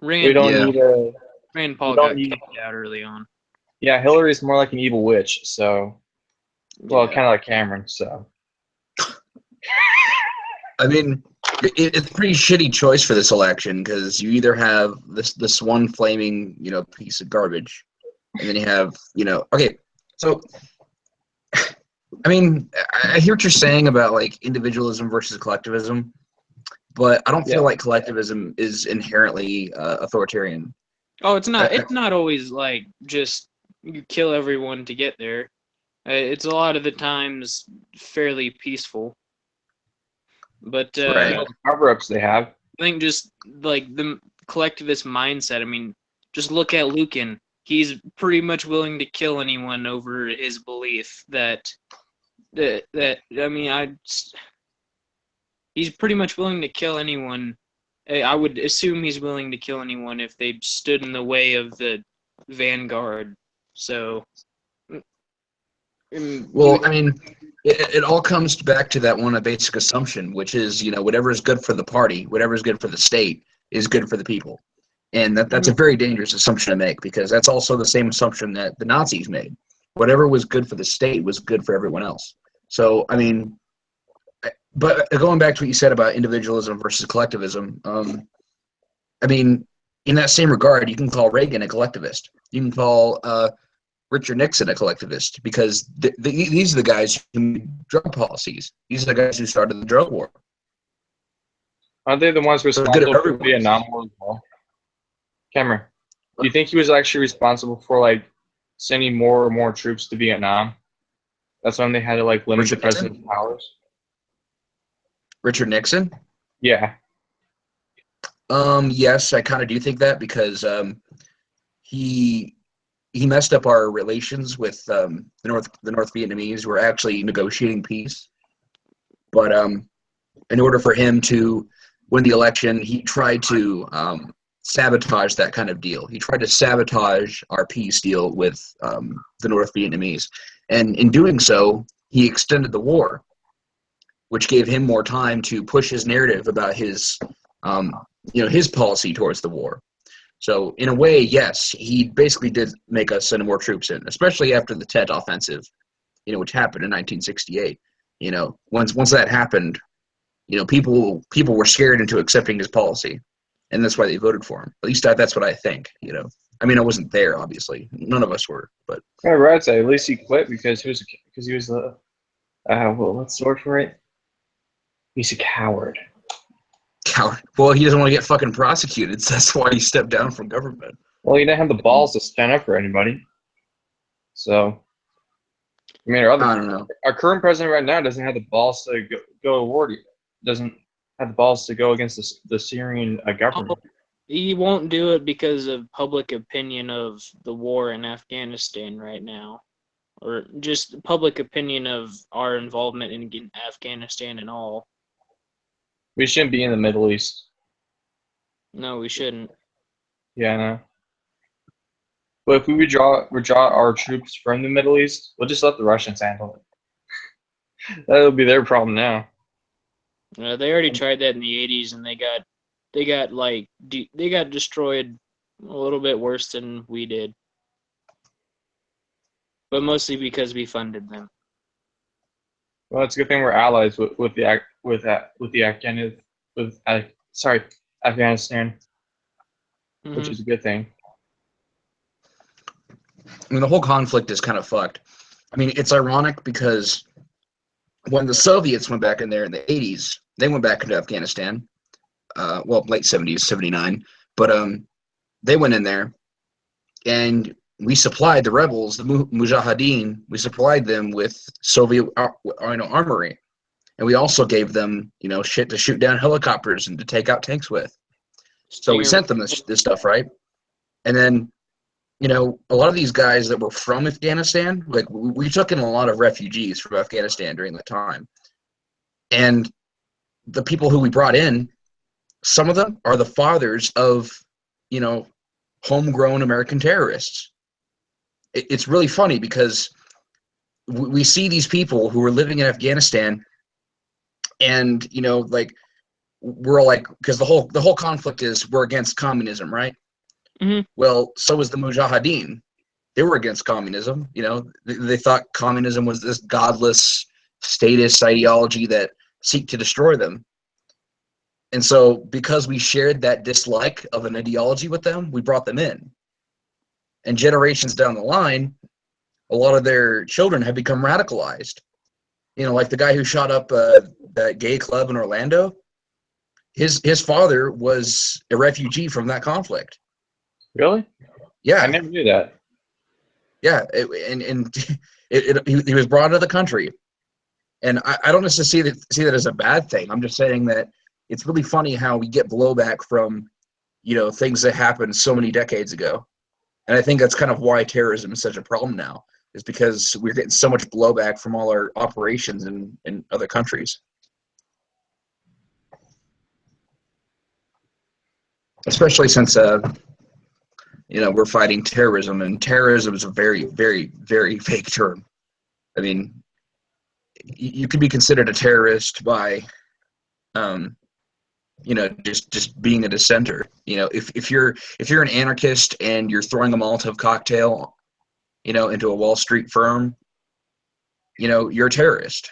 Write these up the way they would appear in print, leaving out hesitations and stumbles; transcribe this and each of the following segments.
We Rand don't Yeah. need a. Rand We Paul don't got need. kicked out early on. Yeah, Hillary's more like an evil witch. So, well, Yeah. kind of like Cameron. So, I mean, it's a pretty shitty choice for this election because you either have this one flaming, piece of garbage, and then you have, okay, so I mean, I hear what you're saying about like individualism versus collectivism, but I don't feel yeah. like collectivism is inherently authoritarian. Oh, it's I, not. I, It's not always like just you kill everyone to get there. It's a lot of the times fairly peaceful. But right. All the cover-ups they have. I think just like the collectivist mindset. I mean, just look at Lucan. He's pretty much willing to kill anyone over his belief that I mean, he's pretty much willing to kill anyone. I would assume he's willing to kill anyone if they stood in the way of the vanguard. So, Well, I mean, it all comes back to that one basic assumption, which is, whatever is good for the party, whatever is good for the state, is good for the people. And that's a very dangerous assumption to make because that's also the same assumption that the Nazis made. Whatever was good for the state was good for everyone else. So, I mean, but going back to what you said about individualism versus collectivism, I mean, in that same regard, you can call Reagan a collectivist. You can call Richard Nixon a collectivist because these are the guys who made drug policies. These are the guys who started the drug war. Aren't they the ones So good responsible of for the everyone. Vietnam War as well? Cameron, do you think he was actually responsible for like sending more and more troops to Vietnam? That's when they had to like limit Richard the president's Nixon? powers. Richard Nixon? Yeah. Yes, I kind of do think that because he he messed up our relations with the North Vietnamese who were actually negotiating peace. But in order for him to win the election, he tried to sabotage that kind of deal. He tried to sabotage our peace deal with the North Vietnamese, and in doing so, he extended the war, which gave him more time to push his narrative about his policy towards the war. So in a way, yes, he basically did make us send more troops in, especially after the Tet Offensive, which happened in 1968. Once that happened, people were scared into accepting his policy, and that's why they voted for him. At least that's what I think. I mean, I wasn't there, obviously. None of us were, but Yeah, right. So at least he quit because he was the well, what's the word for it? He's a coward. coward. Well, he doesn't want to get fucking prosecuted, so that's why he stepped down from government. Well, he didn't have the balls to stand up for anybody. So, I mean, I don't know. our current president right now doesn't have the balls to go to war. Doesn't have the balls to go against the Syrian government. he won't do it because of public opinion of the war in Afghanistan right now, or just public opinion of our involvement in Afghanistan and all. We shouldn't be in the Middle East. No, we shouldn't. Yeah, I know. But if we withdraw our troops from the Middle East, we'll just let the Russians handle it. That'll be their problem now. They already tried that in the '80s, and they got destroyed a little bit worse than we did, but mostly because we funded them. Well, it's a good thing we're allies with Afghanistan, which is a good thing. I mean, the whole conflict is kind of fucked. I mean, it's ironic because when the Soviets went back in there in the 80s, they went back into Afghanistan. Late 70s, 79. But they went in there, and we supplied the rebels, the Mujahideen, we supplied them with Soviet armory. And we also gave them, shit to shoot down helicopters and to take out tanks with. So we sent them this stuff, right? And then, a lot of these guys that were from Afghanistan, like we took in a lot of refugees from Afghanistan during that time. And the people who we brought in, some of them are the fathers of, homegrown American terrorists. It's really funny because we see these people who are living in Afghanistan and, like we're like, because the whole conflict is we're against communism, right? Mhm. Well, so was the Mujahideen. They were against communism. They thought communism was this godless statist ideology that seek to destroy them. And so because we shared that dislike of an ideology with them, we brought them in. And generations down the line, a lot of their children have become radicalized. Like the guy who shot up that gay club in Orlando, his father was a refugee from that conflict. Really? Yeah. I never knew that. Yeah, he was brought into the country, and I don't necessarily see that as a bad thing. I'm just saying that it's really funny how we get blowback from things that happened so many decades ago, and I think that's kind of why terrorism is such a problem now, is because we're getting so much blowback from all our operations in other countries, especially since we're fighting terrorism, and terrorism is a very, very, very vague term. I mean, you could be considered a terrorist by, just being a dissenter. If you're an anarchist and you're throwing a Molotov cocktail, into a Wall Street firm, you're a terrorist.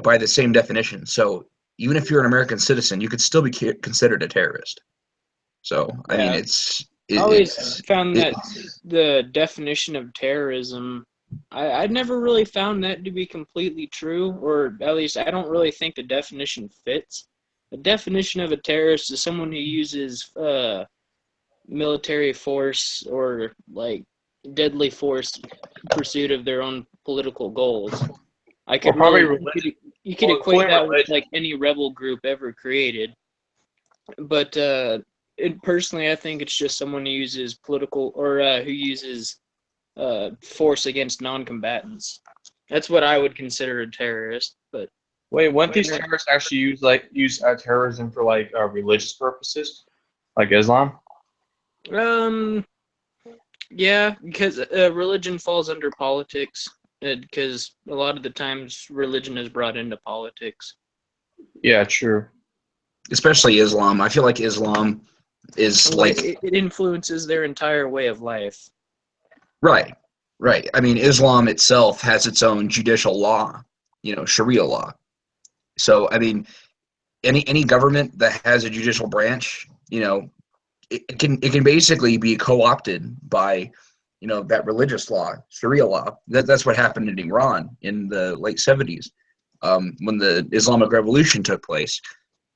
By the same definition. So even if you're an American citizen, you could still be considered a terrorist. So I mean, Yeah, I always found it, that the definition of terrorism, I'd never really found that to be completely true, or at least I don't really think the definition fits. The definition of a terrorist is someone who uses military force or like deadly force in pursuit of their own political goals. I Well, could probably really religion. you could Well, equate including that with religion. like any rebel group ever created. But personally, I think it's just someone who uses political or who uses force against non-combatants. That's what I would consider a terrorist. But Wait, wouldn't these terrorists actually use terrorism for religious purposes, like Islam? um, yeah, because religion falls under politics. Because a lot of the times religion is brought into politics. Yeah, true. especially Islam. I feel like Islam is Like like it influences their entire way of life. right, right. I mean, Islam itself has its own judicial law, Sharia law. So I mean, any government that has a judicial branch, it can basically be co-opted by that religious law, Sharia law. That's what happened in Iran in the late 70s, when the Islamic Revolution took place.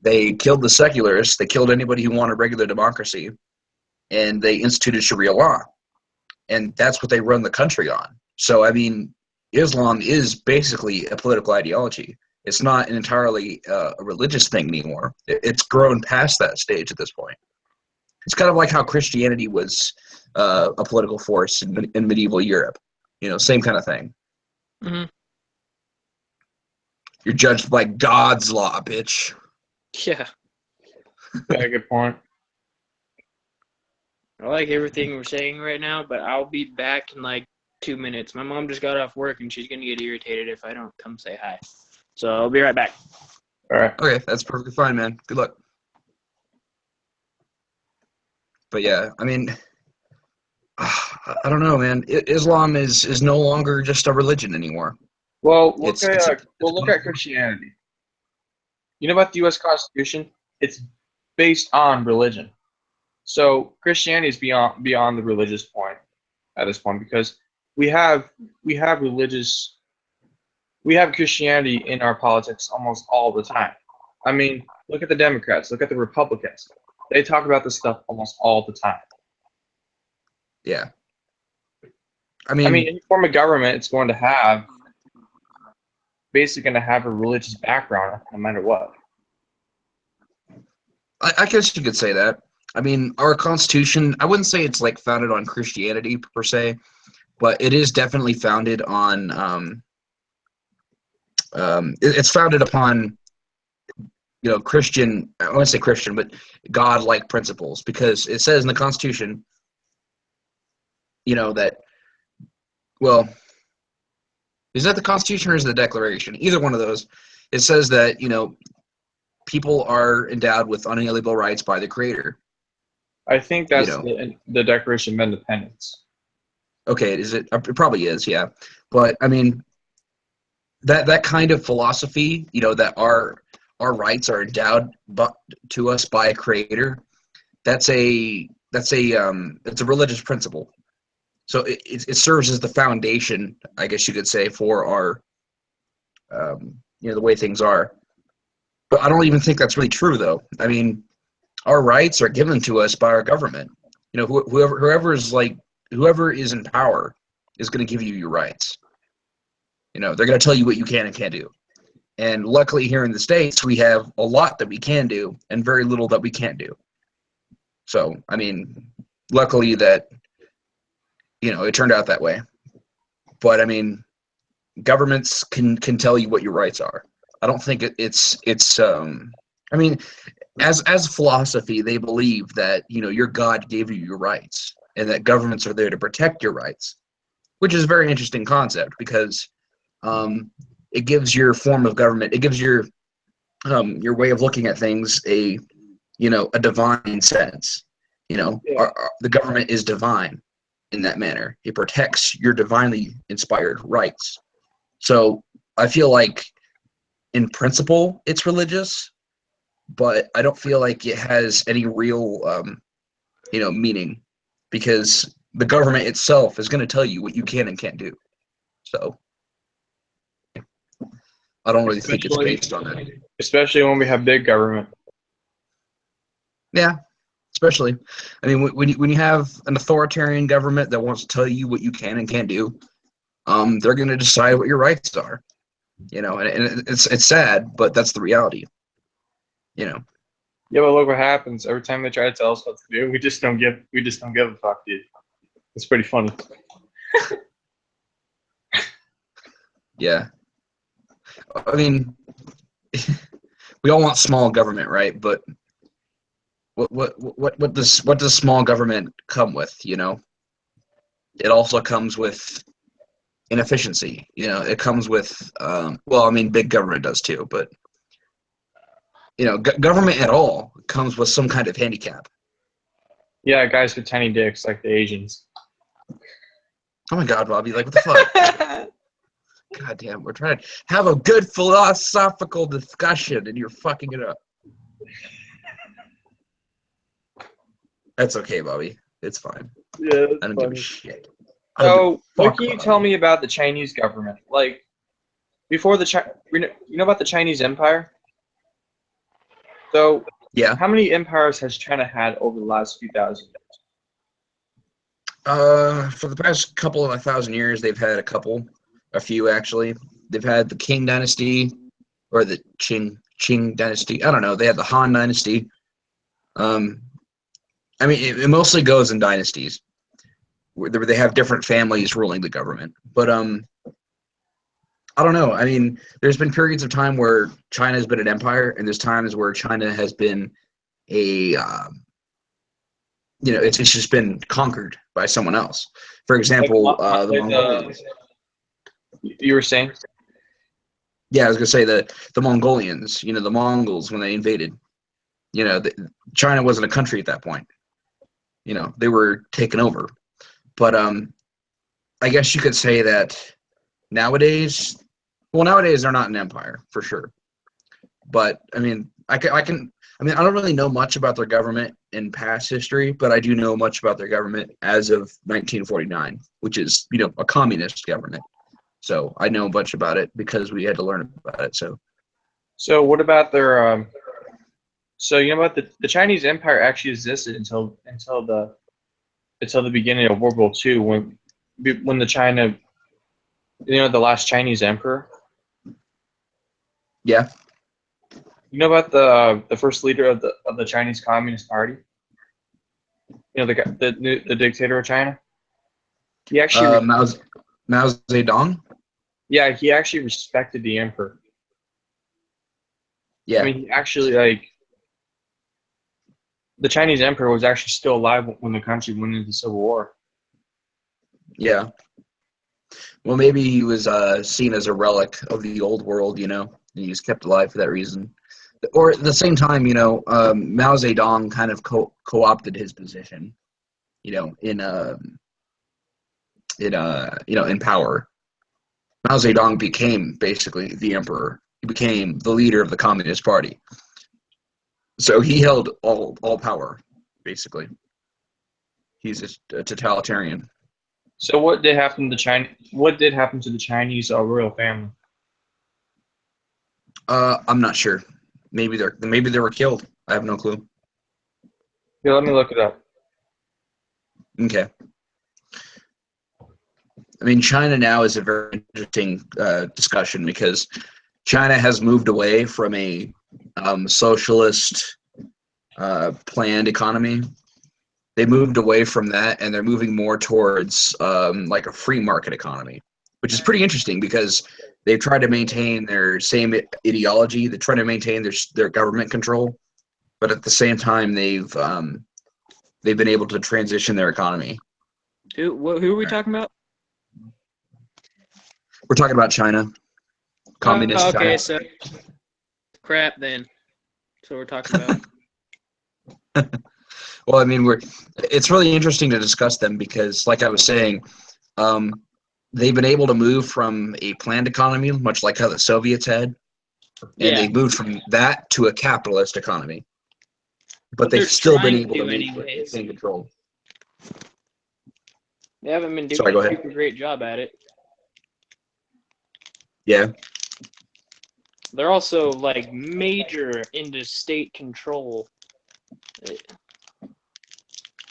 They killed the secularists. They killed anybody who wanted regular democracy, and they instituted Sharia law, and that's what they run the country on. So I mean, Islam is basically a political ideology. It's not entirely a religious thing anymore. It's grown past that stage at this point. It's kind of like how Christianity was a political force in medieval Europe. Same kind of thing. Hmm. You're judged by God's law, bitch. Yeah, Yeah, good point. I like everything we're saying right now, but I'll be back in like 2 minutes. My mom just got off work and she's gonna get irritated if I don't come say hi. So I'll be right back. All right. Okay, that's perfectly fine, man. Good luck. But yeah, I mean, I don't know, man. Islam is no longer just a religion anymore. Well, It's look at Christianity. You know about the U.S. Constitution? It's based on religion. So Christianity is beyond the religious point at this point because we have we have religious we have Christianity in our politics almost all the time. I mean, look at the Democrats, look at the Republicans. They talk about this stuff almost all the time. yeah. I I mean, mean, any form of government, it's going to have basically going to have a religious background no matter what. I guess you could say that. I mean, our Constitution, I wouldn't say it's like founded on Christianity per se, but it is definitely founded on, it's founded upon, Christian, I wouldn't say Christian, but God-like principles, because it says in the Constitution, that, well, is that the Constitution or is it the Declaration? Either one of those. It says that, people are endowed with unalienable rights by the Creator. I think You that's know, the Declaration of Independence. okay, is it? It probably is, yeah. But I mean, that kind of philosophy, that our rights are endowed to us by a Creator. It's a religious principle. So it serves as the foundation, I guess you could say, for our the way things are. But I don't even think that's really true, though. I mean, our rights are given to us by our government. Whoever is in power is going to give you your rights. They're going to tell you what you can and can't do. And luckily here in the States, we have a lot that we can do and very little that we can't do. So, I mean, luckily that, it turned out that way. But, I mean, governments can tell you what your rights are. I don't think I mean, as philosophy, they believe that, your God gave you your rights and that governments are there to protect your rights, which is a very interesting concept because it gives your form of government, it gives your way of looking at things a divine sense. Yeah. The government is divine in that manner. It protects your divinely inspired rights. So I feel like in principle it's religious, but I don't feel like it has any real meaning because the government itself is going to tell you what you can and can't do. So I don't really think it's Especially based on that. especially when we have big government. Yeah, especially. I mean, when you have an authoritarian government that wants to tell you what you can and can't do, they're going to decide what your rights are. And it's sad, but that's the reality. Yeah, but look what happens every time they try to tell us what to do. We just don't give a fuck, dude. It's pretty funny. Yeah. I mean, we all want small government, right? But what does small government come with? It also comes with inefficiency. It comes with well, I mean, big government does too, but government at all comes with some kind of handicap. Yeah, guys with tiny dicks like the Asians. Oh my God, Bobby, like what the fuck? God damn, we're trying to have a good philosophical discussion and you're fucking it up. That's okay, Bobby. It's fine. Yeah, I don't give a shit. I don't give a So, what fuck, can you Bobby. tell me about the Chinese government? Like, before you know about the Chinese Empire? So, Yeah. how many empires has China had over the last few thousand years? For the past couple of 1,000 years, they've had a few actually. They've had the Qing Dynasty or the Qing Dynasty. I don't know. They had the Han Dynasty. Um, I mean, it mostly goes in dynasties where they have different families ruling the government. But I don't know. I mean, there's been periods of time where China has been an empire, and there's times where China has been a it's just been conquered by someone else. For Like, example, the Mongolians. you were saying? Yeah, I was gonna say the Mongolians. The Mongols when they invaded. China wasn't a country at that point. They were taken over. But I guess you could say that nowadays, well, nowadays they're not an empire for sure. But I mean, I mean, I don't really know much about their government in past history, but I do know much about their government as of 1949, which is a communist government. So I know a bunch about it because we had to learn about it. So, what about their? So, you know what? The Chinese Empire actually existed until the beginning of World War II, when the China, the last Chinese emperor. Yeah. You know about the first leader of the Chinese Communist Party? The dictator of China. He actually, Mao Zedong. yeah, he actually respected the emperor. I Yeah. mean, he actually the Chinese emperor was actually still alive when the country went into the Civil War. Yeah. Well, maybe he was seen as a relic of the old world, and he was kept alive for that reason. or at the same time, Mao Zedong kind of co-opted his position, in power. Mao Zedong became basically the emperor. He became the leader of the Communist Party. So he held all power, basically. He's a totalitarian. So what did happen to China? What did happen to the Chinese royal family? I'm not sure. Maybe they were killed. I have no clue. Here, let me look it up. Okay. I mean, China now is a very interesting discussion because China has moved away from a socialist planned economy. They moved away from that, and they're moving more towards like a free market economy, which is pretty interesting because they've tried to maintain their same ideology. They're trying to maintain their government control, but at the same time, they've been able to transition their economy. Who are we talking about? We're talking about China, communist Okay, China. so crap then. So we're talking about. Well, I mean, it's really interesting to discuss them because, like I was saying, they've been able to move from a planned economy, much like how the Soviets had, and Yeah. they've moved from that to a capitalist economy. But They're they've still been trying able to anyways. maintain control. They haven't been doing Sorry, go a ahead. super great job at it. Yeah, They're also like major into state control.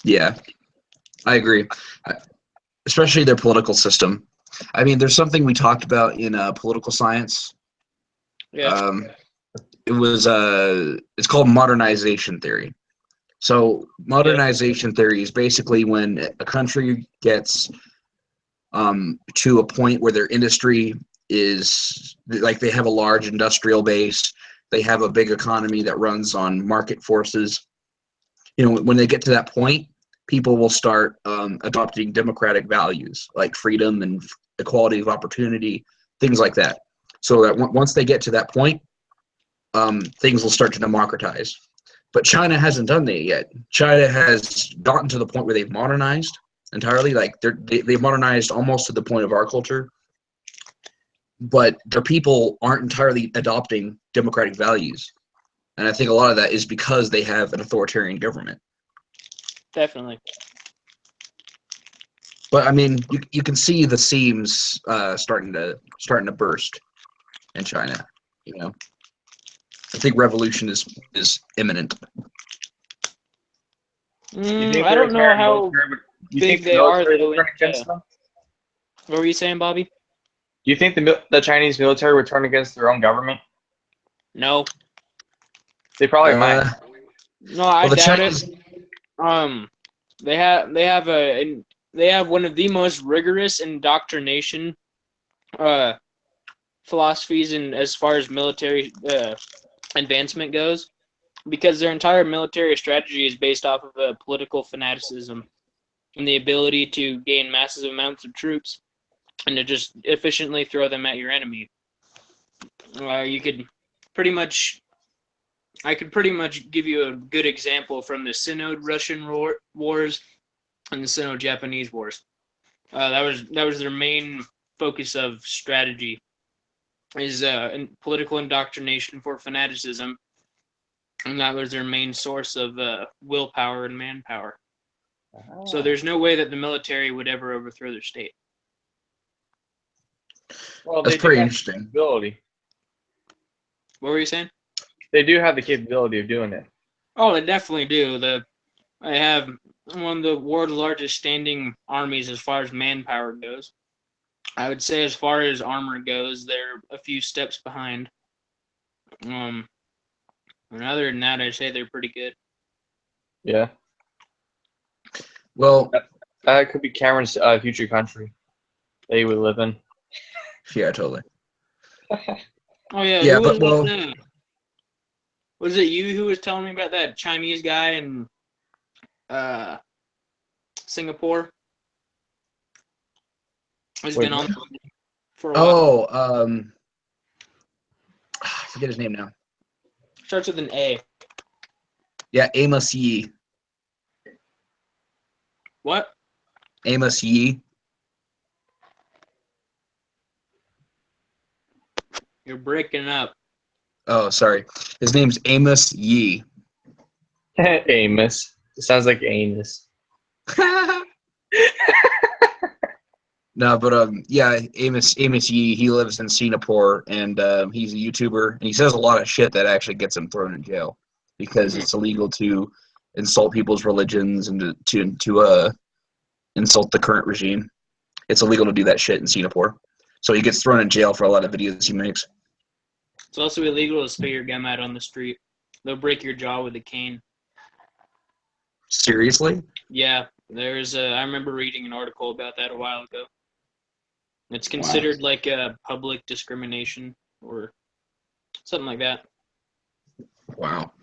yeah, I agree. Especially their political system. I mean, there's something we talked about in political science. Yeah. It's called modernization theory. So modernization theory is basically when a country gets to a point where their industry is like they have a large industrial base, they have a big economy that runs on market forces. When they get to that point, people will start adopting democratic values like freedom and equality of opportunity, things like that. So that once they get to that point, things will start to democratize. But China hasn't done that yet. China has gotten to the point where they've modernized entirely. Like they've modernized almost to the point of our culture, but their people aren't entirely adopting democratic values. And I think a lot of that is because they have an authoritarian government. Definitely. But I mean, you can see the seams starting to burst in China. I think revolution is imminent. I don't know how big they are though. What were you saying, Bobby? Do you think the Chinese military would turn against their own government? No. They probably might. No, I doubt it. They have one of the most rigorous indoctrination philosophies in as far as military advancement goes, because their entire military strategy is based off of political fanaticism and the ability to gain massive amounts of troops and to just efficiently throw them at your enemy. I could pretty much give you a good example from the Sino-Russian wars and the Sino-Japanese wars. That was their main focus of strategy, is political indoctrination for fanaticism, and that was their main source of willpower and manpower. So there's no way that the military would ever overthrow their state. Well, That's pretty interesting. Ability. What were you saying? They do have the capability of doing it. Oh, they definitely do. I have one of the world's largest standing armies as far as manpower goes. I would say as far as armor goes, they're a few steps behind. And other than that, I'd say they're pretty good. Yeah. Well, that could be Cameron's future country that he would live in. Yeah, totally. Oh yeah. Yeah, but was it you who was telling me about that Chinese guy in Singapore? He's been on for a while. I forget his name now. Starts with an A. Yeah, Amos Yee. What? Amos Yee. You're breaking up. Oh, sorry. His name's Amos Yee. Amos. It sounds like anus. No, but yeah, Amos Yee. He lives in Singapore, and he's a YouTuber, and he says a lot of shit that actually gets him thrown in jail because it's illegal to insult people's religions and to insult the current regime. It's illegal to do that shit in Singapore, so he gets thrown in jail for a lot of videos he makes. It's also illegal to spit your gum out on the street. They'll break your jaw with a cane. Seriously? Yeah, I remember reading an article about that a while ago. It's considered like a public discrimination or something like that. Wow.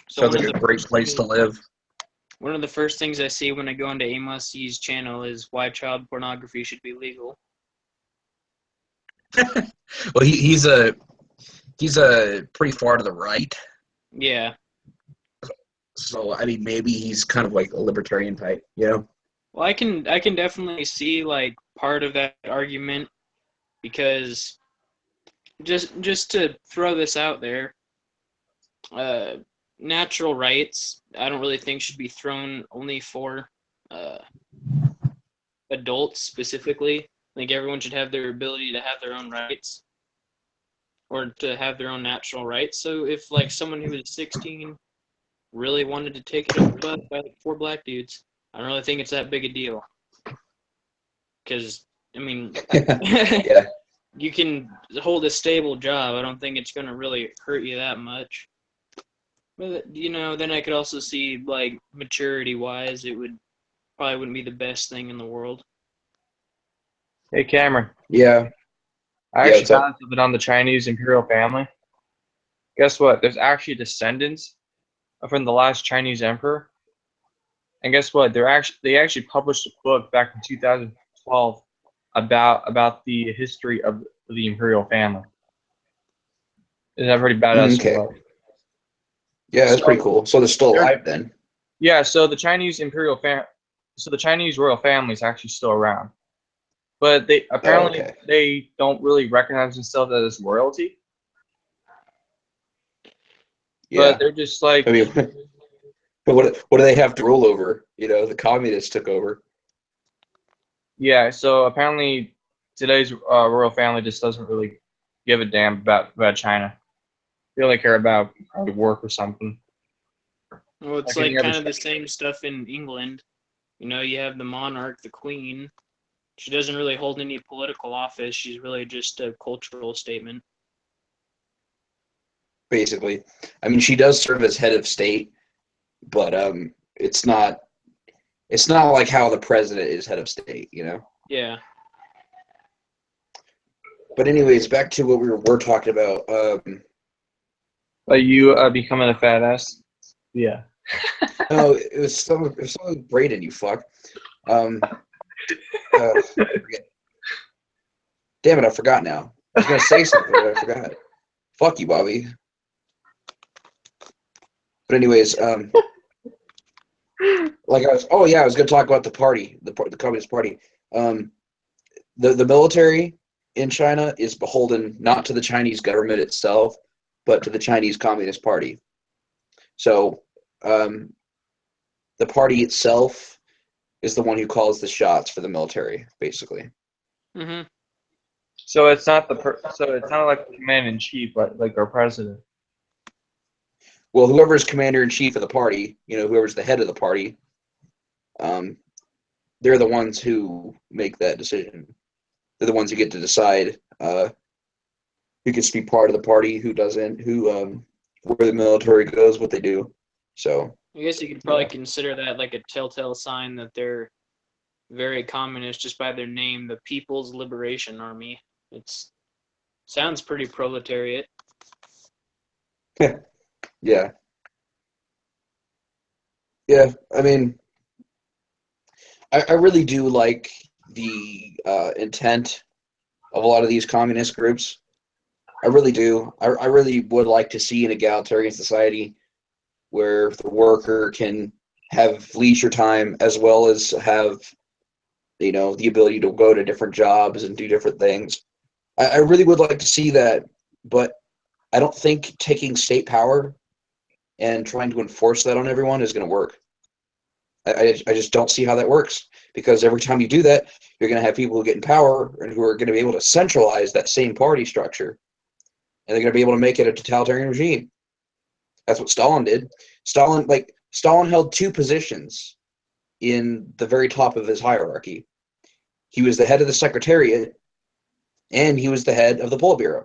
So Sounds like a great place to live. One of the first things I see when I go into Amos Yee's channel is why child pornography should be legal. Well, he's a pretty far to the right. Yeah. So I mean, maybe he's kind of like a libertarian type, you know? Well, I can definitely see like part of that argument because just to throw this out there, natural rights I don't really think should be thrown only for adults specifically. I think everyone should have their ability to have their own rights or to have their own natural rights. So if like someone who is 16 really wanted to take it up the butt by like 4 black dudes, I don't really think it's that big a deal. Because, I mean, Yeah. you can hold a stable job. I don't think it's going to really hurt you that much. But, you know, then I could also see, like, maturity-wise, it probably wouldn't be the best thing in the world. Hey, Cameron. Yeah. I Yeah, actually what's up? found something on the Chinese imperial family. Guess what? There's actually descendants from the last Chinese emperor. And guess what? They actually published a book back in 2012 about the history of the imperial family. Isn't that pretty badass? Okay. What? Yeah, that's pretty So, cool. So they're still alive then? yeah. So the Chinese the Chinese royal family is actually still around, but they apparently okay. they don't really recognize themselves as royalty. Yeah. But they're just like, I mean, what do they have to rule over? You know, the communists took over. yeah. So apparently today's royal family just doesn't really give a damn about China. They only care about probably work or something. Well, it's Like any like other kind of the same stuff in England. You know, you have the monarch, the queen. She doesn't really hold any political office. She's really just a cultural statement. Basically. I mean, she does serve as head of state, but it's not like how the president is head of state, you know? Yeah. But anyways, back to what we're talking about. Like you becoming a fat ass. Yeah. No, it was something Braden, you fuck. Forget. Damn it, I forgot now. I was gonna say something, but I forgot. Fuck you, Bobby. But anyways, like I was gonna talk about the party, the Communist Party. The military in China is beholden not to the Chinese government itself, but to the Chinese Communist Party. So, the party itself is the one who calls the shots for the military, basically. Mm-hmm. So it's not so it's not like the commander in chief, like our president. Well, whoever's commander in chief of the party, you know, whoever's the head of the party, they're the ones who make that decision. They're the ones who get to decide who gets to be part of the party, who doesn't, where the military goes, what they do. So I guess you could probably consider that like a telltale sign that they're very communist just by their name, the People's Liberation Army. Sounds pretty proletariat. yeah. Yeah, I mean, I really do like the intent of a lot of these communist groups. I really do. I really would like to see an egalitarian society where the worker can have leisure time as well as have, the ability to go to different jobs and do different things. I really would like to see that, but I don't think taking state power and trying to enforce that on everyone is going to work. I just don't see how that works, because every time you do that, you're going to have people who get in power and who are going to be able to centralize that same party structure, and they're going to be able to make it a totalitarian regime. That's what Stalin did. Stalin held two positions in the very top of his hierarchy. He was the head of the Secretariat, and he was the head of the Politburo.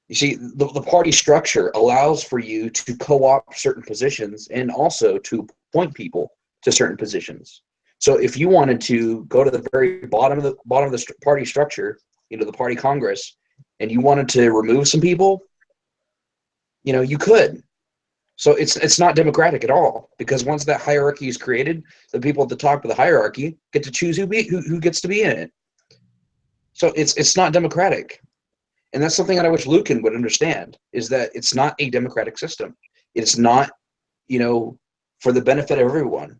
You see, the party structure allows for you to co-opt certain positions and also to appoint people to certain positions. So if you wanted to go to the very bottom of the party structure, the party Congress, and you wanted to remove some people, you could. So it's not democratic at all, because once that hierarchy is created, the people at the top of the hierarchy get to choose who gets to be in it. So it's not democratic. And that's something that I wish Lucan would understand, is that it's not a democratic system. It's not, for the benefit of everyone.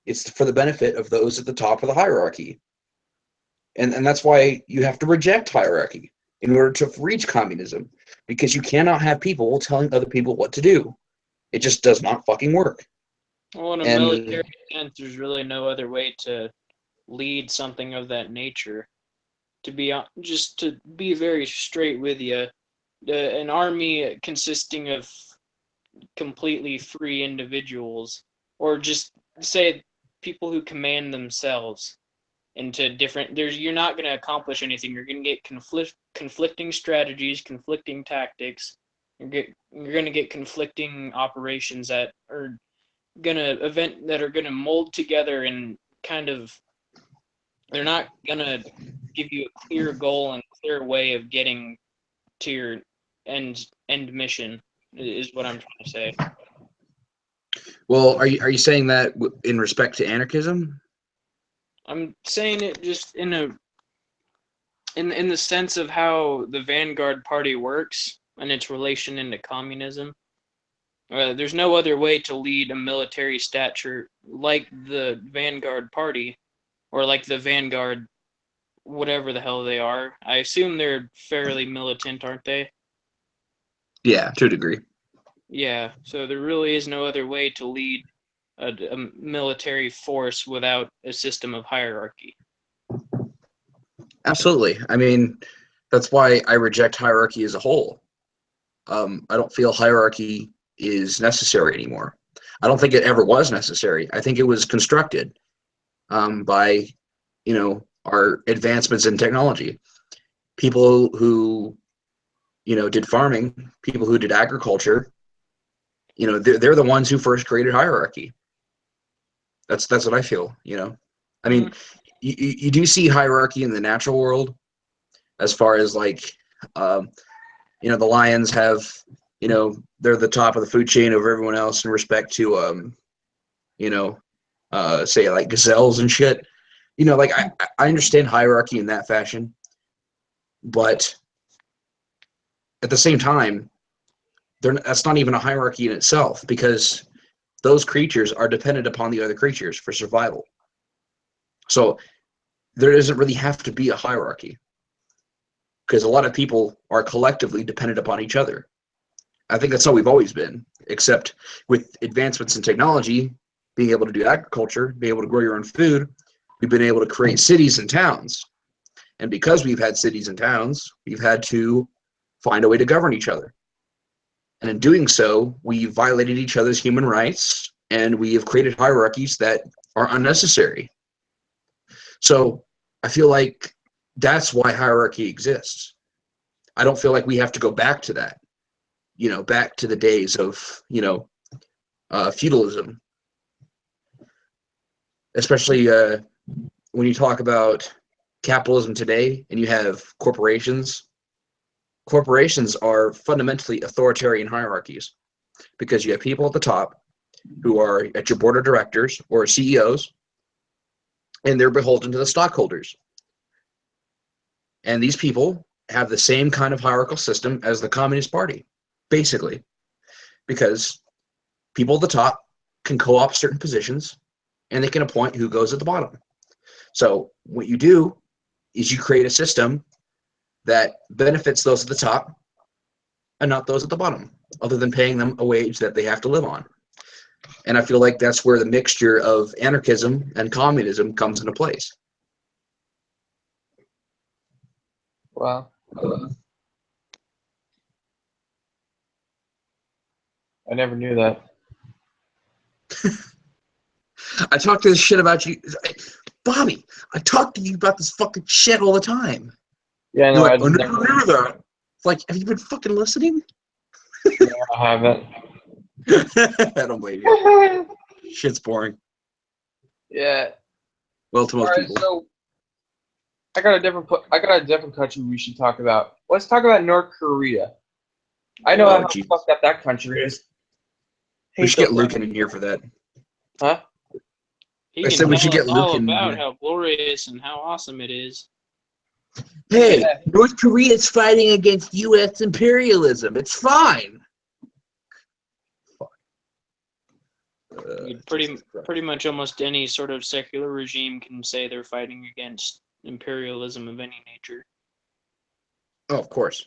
It's for the benefit of those at the top of the hierarchy. And that's why you have to reject hierarchy in order to reach communism, because you cannot have people telling other people what to do. It just does not fucking work. Well, in a military sense, there's really no other way to lead something of that nature. To be very straight with you, an army consisting of completely free individuals, or just say people who command themselves into different, you're not going to accomplish anything. You're going to get conflicting strategies, conflicting tactics. You're going to get conflicting operations that are going to mold together and kind of, they're not going to give you a clear goal and clear way of getting to your end mission, is what I'm trying to say. Well, are you saying that in respect to anarchism? I'm saying it just in the sense of how the Vanguard Party works and its relation into communism. There's no other way to lead a military stature like the Vanguard Party, or like the Vanguard, whatever the hell they are. I assume they're fairly militant, aren't they? Yeah, to a degree. Yeah, so there really is no other way to lead a military force without a system of hierarchy. Absolutely. I mean, that's why I reject hierarchy as a whole. I don't feel hierarchy is necessary anymore. I don't think it ever was necessary. I think it was constructed by, our advancements in technology. People who, did farming, people who did agriculture, they're the ones who first created hierarchy. That's what I feel, I mean, you do see hierarchy in the natural world, as far as like, the lions have, they're the top of the food chain over everyone else in respect to, say like gazelles and shit. Like I understand hierarchy in that fashion, but at the same time, that's not even a hierarchy in itself, because those creatures are dependent upon the other creatures for survival. So there doesn't really have to be a hierarchy, because a lot of people are collectively dependent upon each other. I think that's how we've always been, except with advancements in technology, being able to do agriculture, being able to grow your own food, we've been able to create cities and towns. And because we've had cities and towns, we've had to find a way to govern each other. And in doing so, we violated each other's human rights, and we have created hierarchies that are unnecessary. So I feel like that's why hierarchy exists. I don't feel like we have to go back to that, back to the days of, feudalism. Especially when you talk about capitalism today and you have corporations. Corporations are fundamentally authoritarian hierarchies, because you have people at the top who are at your board of directors or CEOs, and they're beholden to the stockholders. And these people have the same kind of hierarchical system as the Communist Party, basically, because people at the top can co-opt certain positions, and they can appoint who goes at the bottom. So what you do is you create a system that benefits those at the top and not those at the bottom, other than paying them a wage that they have to live on. And I feel like that's where the mixture of anarchism and communism comes into place. Wow. I never knew that. I talk to this shit about you. Bobby, I talk to you about this fucking shit all the time. Yeah, You're no, like, I I never knew that. It's like, have you been fucking listening? I haven't. I don't blame you. Shit's boring. Yeah. Well, to All most right, people. so I got a different country we should talk about. Let's talk about North Korea. I know how Jesus. fucked up that country is. We should get Luke in here for that. Huh? He I can said we tell should us get Luke all in about here. how glorious and how awesome it is. Hey, Yeah. North Korea is fighting against U.S. imperialism. It's fine. Pretty much almost any sort of secular regime can say they're fighting against imperialism of any nature. Oh, of course.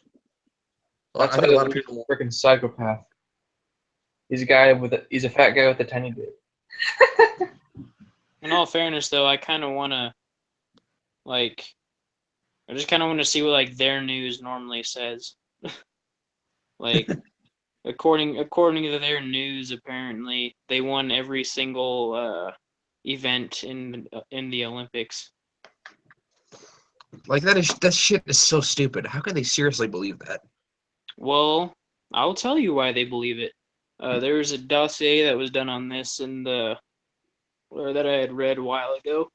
That's I think why a lot of he's people. a freaking psychopath. He's a fat guy with a tiny dick. In all fairness, though, I kind of want to, I just kind of want to see what their news normally says. Like, according to their news, apparently they won every single event in the Olympics. Like that shit is so stupid. How can they seriously believe that? Well, I'll tell you why they believe it. There was a dossier that was done on this or that I had read a while ago,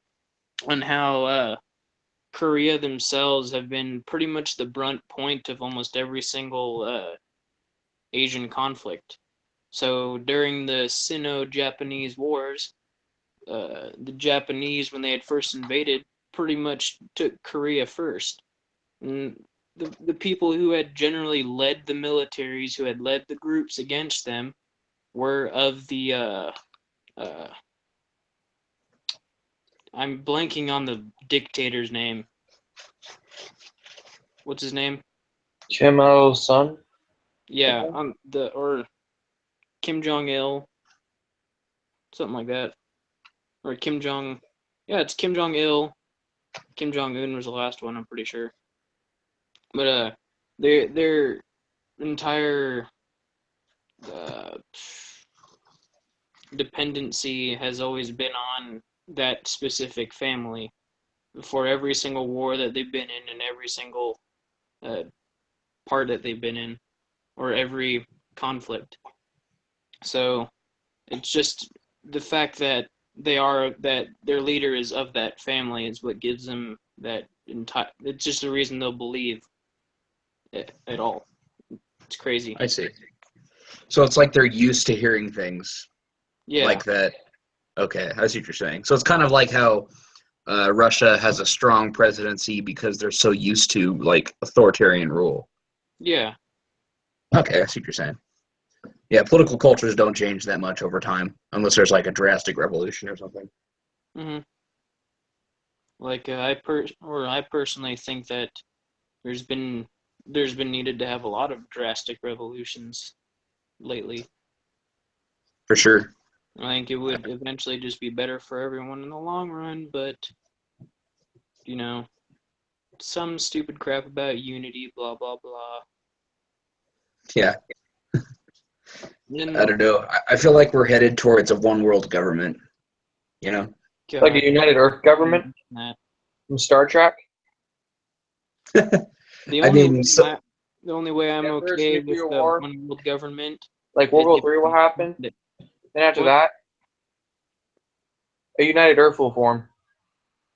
on how Korea themselves have been pretty much the brunt point of almost every single Asian conflict. So during the Sino-Japanese Wars, the Japanese, when they had first invaded, pretty much took Korea first. And the people who had generally led the militaries, who had led the groups against them, were of the I'm blanking on the dictator's name. What's his name? Kim Il-sung? Yeah, Okay. or Kim Jong-il, something like that, or Kim Jong. Yeah, it's Kim Jong-il. Kim Jong-un was the last one, I'm pretty sure. But their entire dependency has always been on that specific family for every single war that they've been in and every single part that they've been in, or every conflict. So it's just the fact that that their leader is of that family is what gives them that entire. It's just the reason they'll believe it at all. It's crazy. I see. So it's like they're used to hearing things Yeah. like that. Okay, I see what you're saying. So it's kind of like how Russia has a strong presidency because they're so used to authoritarian rule. Yeah. Okay, I see what you're saying. Yeah, political cultures don't change that much over time unless there's a drastic revolution or something. Mhm. I personally think that there's been needed to have a lot of drastic revolutions lately. For sure. I think it would eventually just be better for everyone in the long run, but some stupid crap about unity, blah blah blah. Yeah. And I don't know. I feel like we're headed towards a one world government. God, Like a United Earth government from Star Trek? The I only mean, the only way I'm Emperor's okay with nuclear the war? one world government Like is World War III will happen. Then after that, a United Earth will form.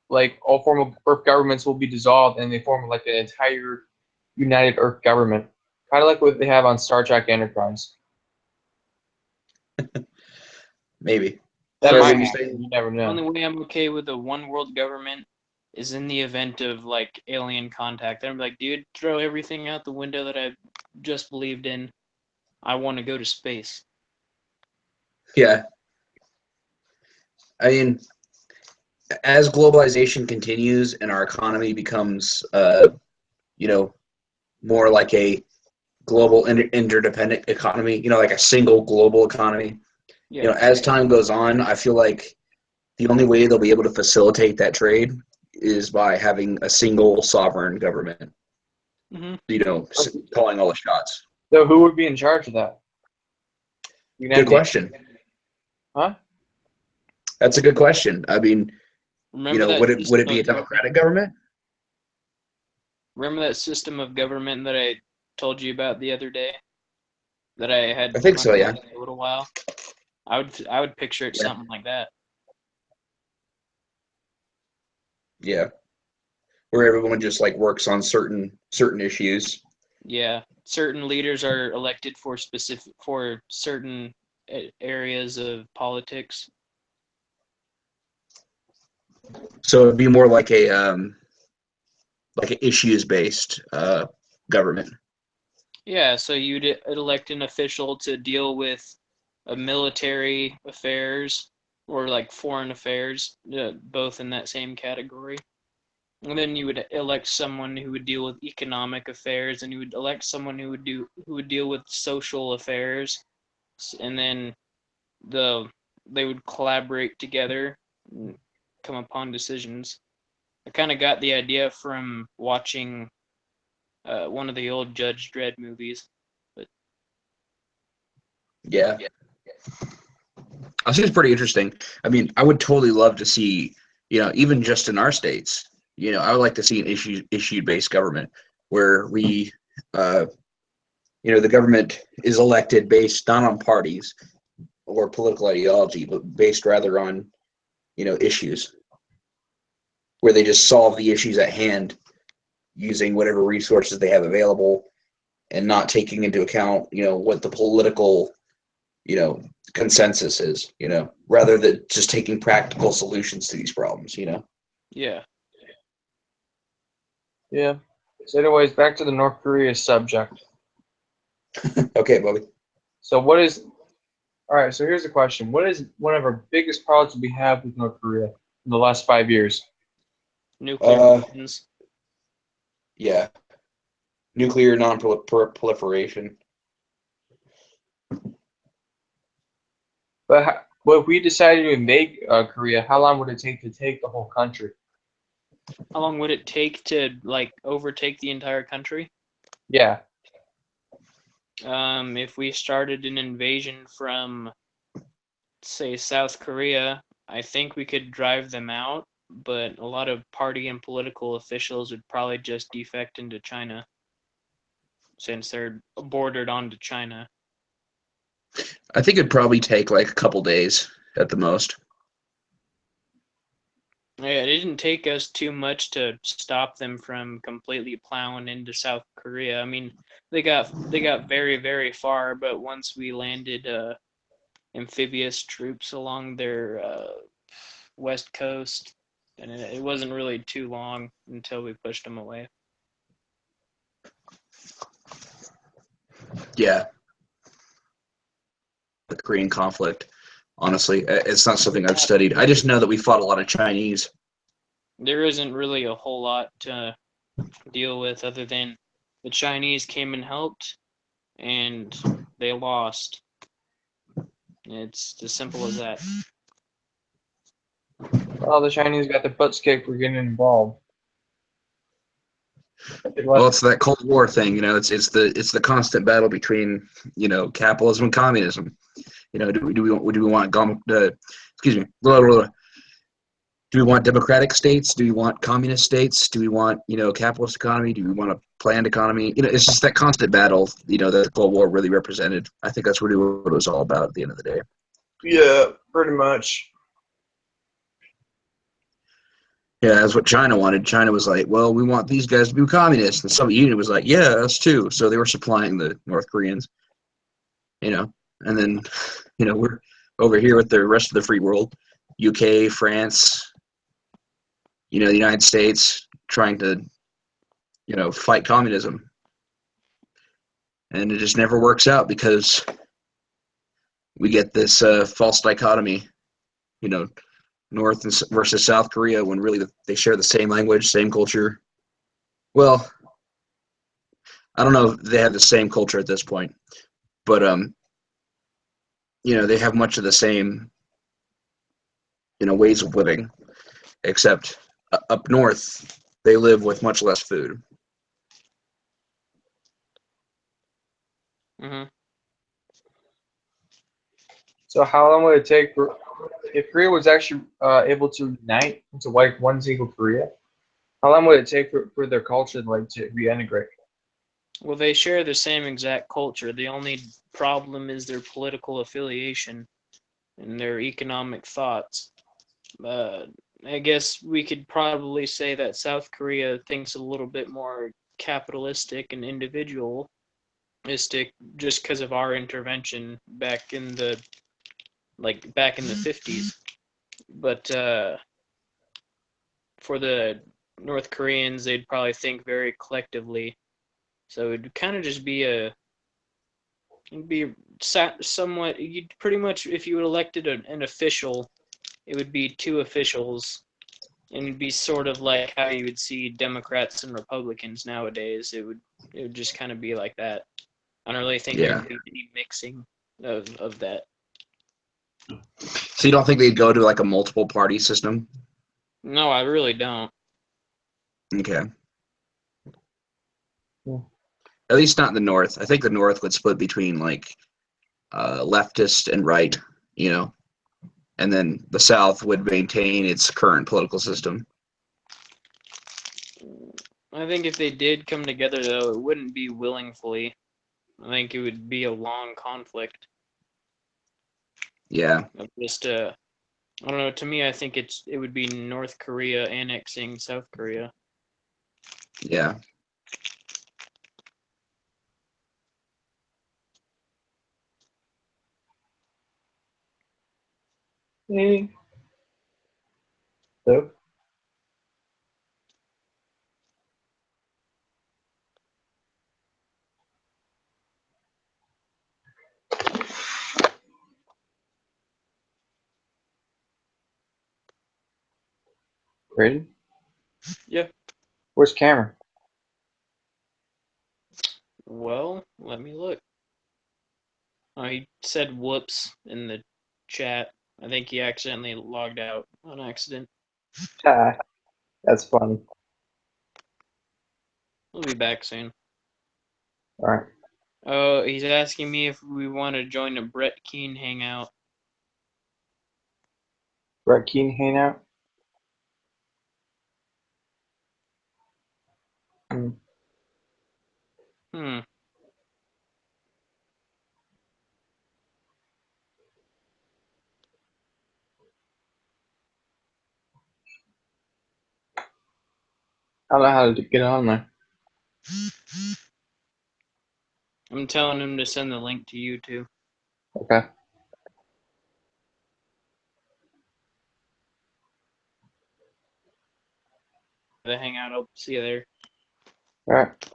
Like all formal Earth governments will be dissolved, and they form like an entire United Earth government, kind of like what they have on Star Trek Enterprise. maybe. That Sorry, might what you happen. saying? You never The only know. way I'm okay with a one world government is in the event of like alien contact. I'm like, dude, throw everything out the window that I just believed in. I want to go to space. Yeah. I mean, as globalization continues and our economy becomes, more like a global interdependent economy, like a single global economy, Yeah. as time goes on, I feel like the only way they'll be able to facilitate that trade is by having a single sovereign government, Hmm. calling all the shots. So who would be in charge of that? Good question. Huh? That's a good question. I mean, Remember that would it system be a of government? democratic government? Remember that system of government that I told you about the other day that I had I think so, yeah. contemplated for a little while? I would picture it Yeah. something like that. Yeah. Where everyone just like works on certain issues. Yeah, certain leaders are elected for certain areas of politics. So it'd be more like like an issues based government. Yeah, so you'd elect an official to deal with military affairs or like foreign affairs, both in that same category. And then you would elect someone who would deal with economic affairs, and you would elect someone who would deal with social affairs, and then the they would collaborate together and come upon decisions. I kind of got the idea from watching one of the old Judge Dredd movies. But Yeah. I think it's pretty interesting. I mean, I would totally love to see, even just in our states, I would like to see an issue based government where we, the government is elected based not on parties or political ideology, but based rather on, issues where they just solve the issues at hand using whatever resources they have available and not taking into account, what the political, you know, consensus is, rather than just taking practical solutions to these problems. yeah, Yeah. So anyways, back to the North Korea subject. Okay, Bobby. So all right, so here's the question. What is one of our biggest problems we have with North Korea in the last 5 years? nuclear Uh, weapons. yeah, nuclear non-proliferation. But if we decided to invade Korea, how long would it take to take the whole country? How long would it take to like overtake the entire country? Yeah. If we started an invasion from, say, South Korea, I think we could drive them out, but a lot of party and political officials would probably just defect into China since they're bordered onto China. I think it'd probably take like a couple days at the most. Yeah, it didn't take us too much to stop them from completely plowing into South Korea. I mean, they got very, very far, but once we landed amphibious troops along their west coast, and it wasn't really too long until we pushed them away. Yeah, the Korean conflict. Honestly, it's not something I've studied. I just know that we fought a lot of Chinese. There isn't really a whole lot to deal with other than the Chinese came and helped, and they lost. It's as simple as that. Well, the Chinese got their butts kicked for getting involved. Well, it's that Cold War thing, it's the constant battle between, capitalism and communism. Excuse me, blah, blah, blah. Do we want democratic states? Do we want communist states? Do we want, capitalist economy? Do we want a planned economy? It's just that constant battle, that the Cold War really represented. I think that's really what it was all about at the end of the day. Yeah, pretty much. Yeah, that's what China wanted. China was like, well, we want these guys to be communists. And the Soviet Union was like, yeah, us too. So they were supplying the North Koreans, and then, we're over here with the rest of the free world, UK, France, the United States trying to, fight communism. And it just never works out because we get this false dichotomy, North versus South Korea, when really they share the same language, same culture. Well, I don't know if they have the same culture at this point, but they have much of the same, ways of living, except up north they live with much less food. Hmm. So how long would it take for if Korea was actually able to unite into like one single Korea? How long would it take for their culture like to reintegrate? Well, they share the same exact culture. The only problem is their political affiliation and their economic thoughts. Uh, I guess we could probably say that South Korea thinks a little bit more capitalistic and individualistic just because of our intervention back in the 50s. But for the North Koreans, they'd probably think very collectively. So it'd kind of just be it'd be somewhat, you'd pretty much, if you had elected an official, it would be two officials, and it'd be sort of like how you would see Democrats and Republicans nowadays. It would just kind of be like that. I don't really think Yeah. there'd be any mixing of that. So you don't think they'd go to like a multiple party system? No, I really don't. Okay. Yeah. At least not in the North. I think the North would split between like leftist and right, and then the South would maintain its current political system. I think if they did come together, though, it wouldn't be willingly. I think it would be a long conflict. Yeah. Of just I don't know. To me, I think it would be North Korea annexing South Korea. Yeah. Hey. So, Braden, Yeah. where's Cameron? Well, let me look. He said whoops in the chat. I think he accidentally logged out on accident. Ah, that's funny. We'll be back soon. All right. Oh, he's asking me if we want to join a Brett Keane hangout. Brett Keane hang out. Hmm. Hmm. I don't know how to get on there. I'm telling him to send the link to you too. Okay. The hangout. I'll see you there. All right.